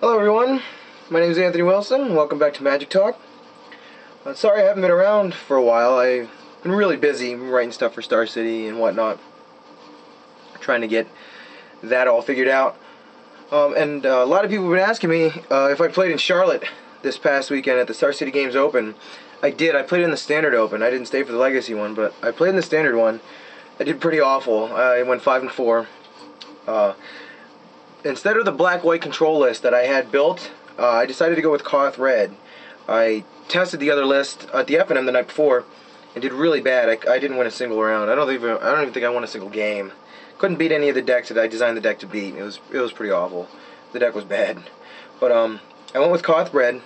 Hello everyone, my name is Anthony Wilson. Welcome back to Magic Talk. Sorry I haven't been around for a while. I've been really busy writing stuff for Star City and whatnot, trying to get that all figured out. And a lot of people have been asking me if I played in Charlotte this past weekend at the Starcitygames Open. I did. I played in the Standard Open. I didn't stay for the Legacy one, but I played in the Standard one. I did pretty awful. I went 5-4. Instead of the black-white control list that I had built, I decided to go with Koth Red. I tested the other list at the FNM the night before and did really bad. I didn't win a single round. I don't even think I won a single game. Couldn't beat any of the decks that I designed the deck to beat. It was pretty awful. The deck was bad. But I went with Koth Red.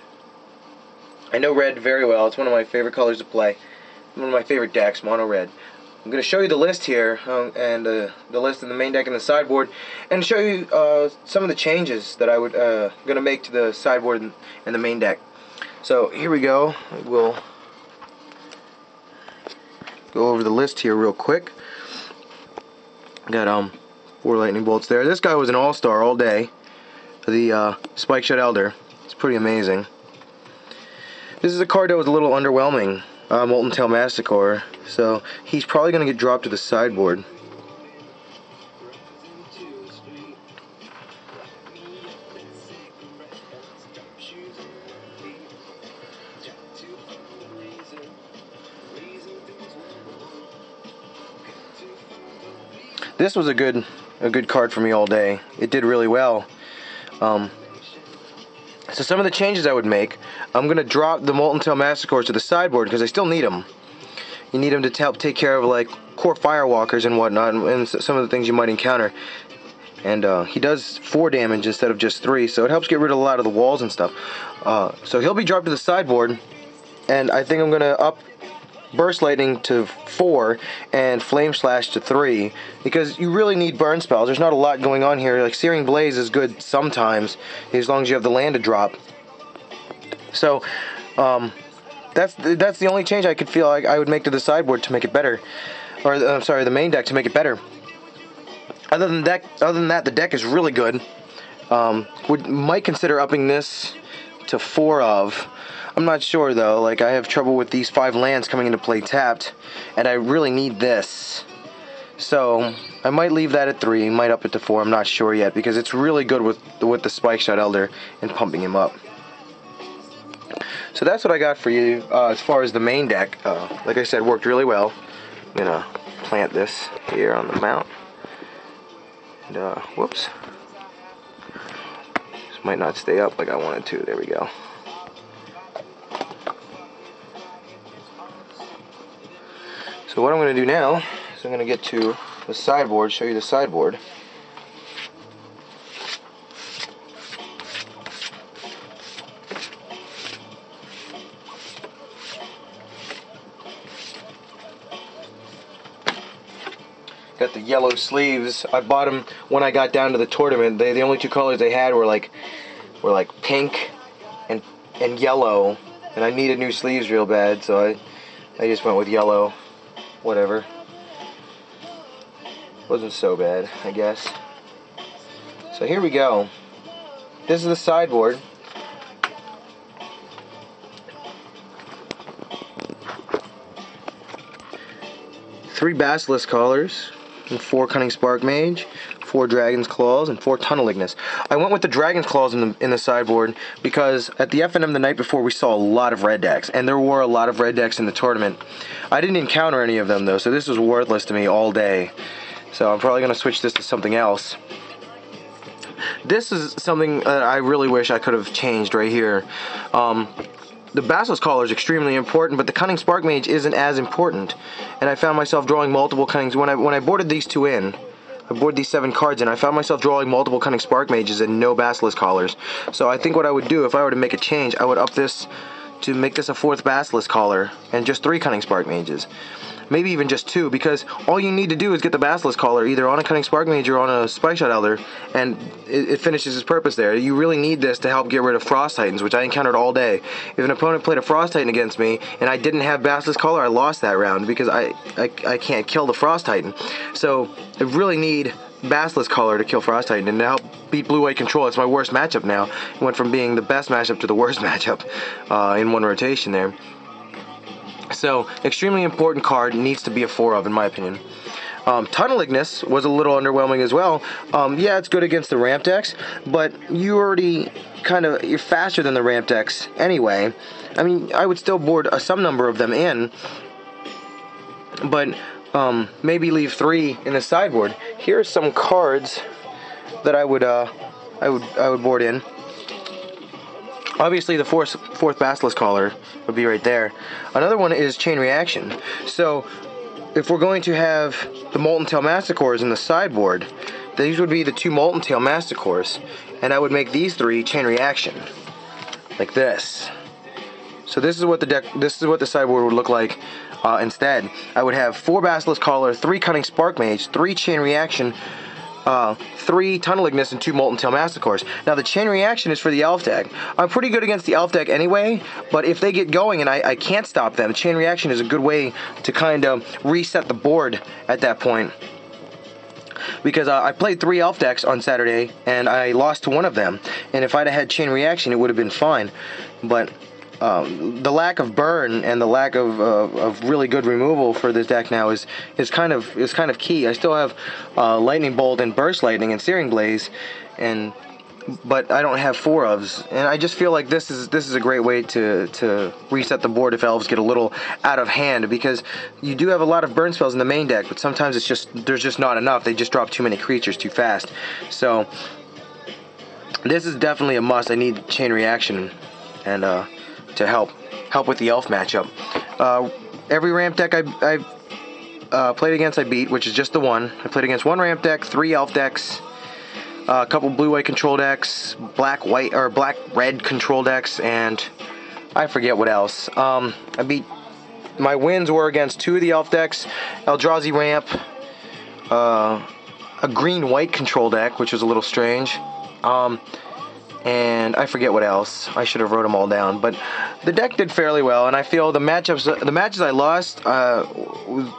I know red very well. It's one of my favorite colors to play. One of my favorite decks, mono red. I'm going to show you the list here, and the list in the main deck and the sideboard, and show you some of the changes that I would going to make to the sideboard and the main deck. So here we go. We'll go over the list here real quick. Got 4 lightning bolts there. This guy was an all-star all day. The Spikeshot Elder. It's pretty amazing. This is a card that was a little underwhelming. Molten-Tail Masticore, so he's probably going to get dropped to the sideboard. This was a good card for me all day. It did really well. So some of the changes I would make, I'm going to drop the Molten-Tail Masticores to the sideboard because I still need them. You need them to help take care of like core firewalkers and whatnot, and some of the things you might encounter. And he does 4 damage instead of just 3, so it helps get rid of a lot of the walls and stuff. So he'll be dropped to the sideboard, and I think I'm going to up Burst Lightning to 4 and Flame Slash to 3 because you really need burn spells. There's not a lot going on here. Like Searing Blaze is good sometimes as long as you have the land to drop. So that's the only change I could feel like I would make to the sideboard to make it better, or I'm sorry, the main deck to make it better. Other than that, the deck is really good. Might consider upping this to 4 of. I'm not sure though, like I have trouble with these 5 lands coming into play tapped, and I really need this. So I might leave that at 3, might up it to 4, I'm not sure yet, because it's really good with the Spikeshot Elder and pumping him up. So that's what I got for you as far as the main deck. Like I said, worked really well. I'm going to plant this here on the mount. And, whoops. This might not stay up like I wanted to. There we go. So what I'm going to do now is I'm going to get to the sideboard, show you the sideboard. Got the yellow sleeves. I bought them when I got down to the tournament. The only 2 colors they had were like pink and yellow, and I needed new sleeves real bad, so I just went with yellow. Whatever. Wasn't so bad, I guess. So here we go. This is the sideboard. Three Basilisk Collars, and 4 Cunning Sparkmage, 4 Dragon's Claws, and 4 Tunnel Ignus. I went with the Dragon's Claws in the sideboard because at the FNM the night before we saw a lot of red decks, and there were a lot of red decks in the tournament. I didn't encounter any of them though, so this was worthless to me all day. So I'm probably going to switch this to something else. This is something that I really wish I could have changed right here. The Basilisk Collar is extremely important, but the Cunning Sparkmage isn't as important. And I found myself drawing multiple Cunnings. When I boarded these 2 in, I boarded these 7 cards in, I found myself drawing multiple Cunning Sparkmages and no Basilisk Collars. So I think what I would do, if I were to make a change, I would up this to make this a 4th Basilisk Collar and just 3 Cunning Sparkmages. Maybe even just 2, because all you need to do is get the Basilisk Collar either on a Cunning Sparkmage or on a Spikeshot Elder, and it finishes its purpose there. You really need this to help get rid of Frost Titans, which I encountered all day. If an opponent played a Frost Titan against me, and I didn't have Basilisk Collar, I lost that round, because I can't kill the Frost Titan. So I really need Basilisk Collar to kill Frost Titan and to help beat blue-white control. It's my worst matchup now. It went from being the best matchup to the worst matchup in one rotation there. So, extremely important card, needs to be a 4 of in my opinion. Tunnel Ignus was a little underwhelming as well. Yeah, it's good against the ramp decks, but you already you're faster than the ramp decks anyway. I mean, I would still board some number of them in, but maybe leave 3 in the sideboard. Here are some cards that I would board in. Obviously, the fourth Basilisk Collar would be right there. Another one is Chain Reaction. So, if we're going to have the Molten-Tail Masticores in the sideboard, these would be the 2 Molten-Tail Masticores, and I would make these 3 Chain Reaction, like this. So this is what the sideboard would look like instead. I would have 4 Basilisk Collar, 3 Cunning Sparkmage, 3 Chain Reaction, 3 Tunnel Ignus, and 2 Molten-Tail Masticores. Now the Chain Reaction is for the Elf deck. I'm pretty good against the Elf deck anyway, but if they get going and I can't stop them, Chain Reaction is a good way to kind of reset the board at that point. Because I played 3 Elf decks on Saturday, and I lost to one of them. And if I'd have had Chain Reaction, it would have been fine. But the lack of burn and the lack of really good removal for this deck now is kind of key. I still have Lightning Bolt and Burst Lightning and Searing Blaze, but I don't have 4 ofs, and I just feel like this is a great way to reset the board if elves get a little out of hand, because you do have a lot of burn spells in the main deck, but sometimes there's just not enough. They just drop too many creatures too fast. So this is definitely a must. I need Chain Reaction and to help with the elf matchup. Every ramp deck I played against I beat, which is just the one. I played against 1 ramp deck, 3 elf decks, a couple blue-white control decks, black-red control decks, and I forget what else. My wins were against 2 of the elf decks, Eldrazi ramp, a green-white control deck, which was a little strange, and I forget what else. I should have wrote them all down, but the deck did fairly well, and I feel the matches I lost was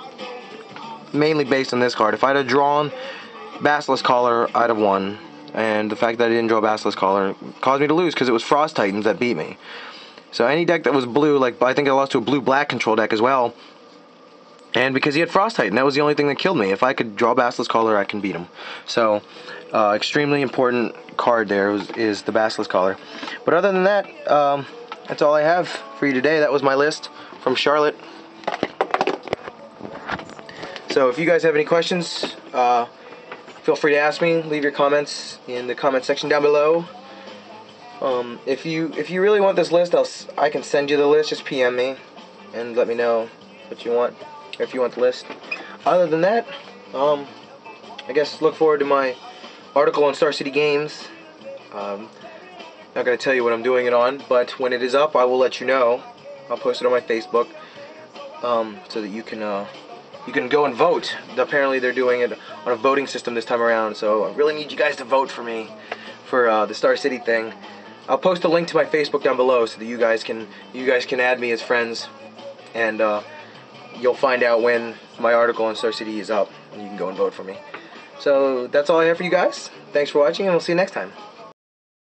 mainly based on this card. If I'd have drawn Basilisk Collar, I'd have won, and the fact that I didn't draw Basilisk Collar caused me to lose because it was Frost Titans that beat me. So any deck that was blue, like I think I lost to a blue-black control deck as well, and because he had Frost Titan, that was the only thing that killed me. If I could draw Basilisk Collar, I can beat him. So extremely important card there is the Basilisk Collar. But other than that, that's all I have for you today. That was my list from Charlotte. So if you guys have any questions, feel free to ask me. Leave your comments in the comment section down below. If you really want this list, I can send you the list. Just PM me and let me know what you want, or if you want the list. Other than that, I guess look forward to my article on Star City Games. Not going to tell you what I'm doing it on, but when it is up, I will let you know. I'll post it on my Facebook, so that you can go and vote. Apparently they're doing it on a voting system this time around, so I really need you guys to vote for me for the Star City thing. I'll post a link to my Facebook down below so that you guys can add me as friends, and you'll find out when my article on Star City is up, and you can go and vote for me. So that's all I have for you guys. Thanks for watching, and we'll see you next time.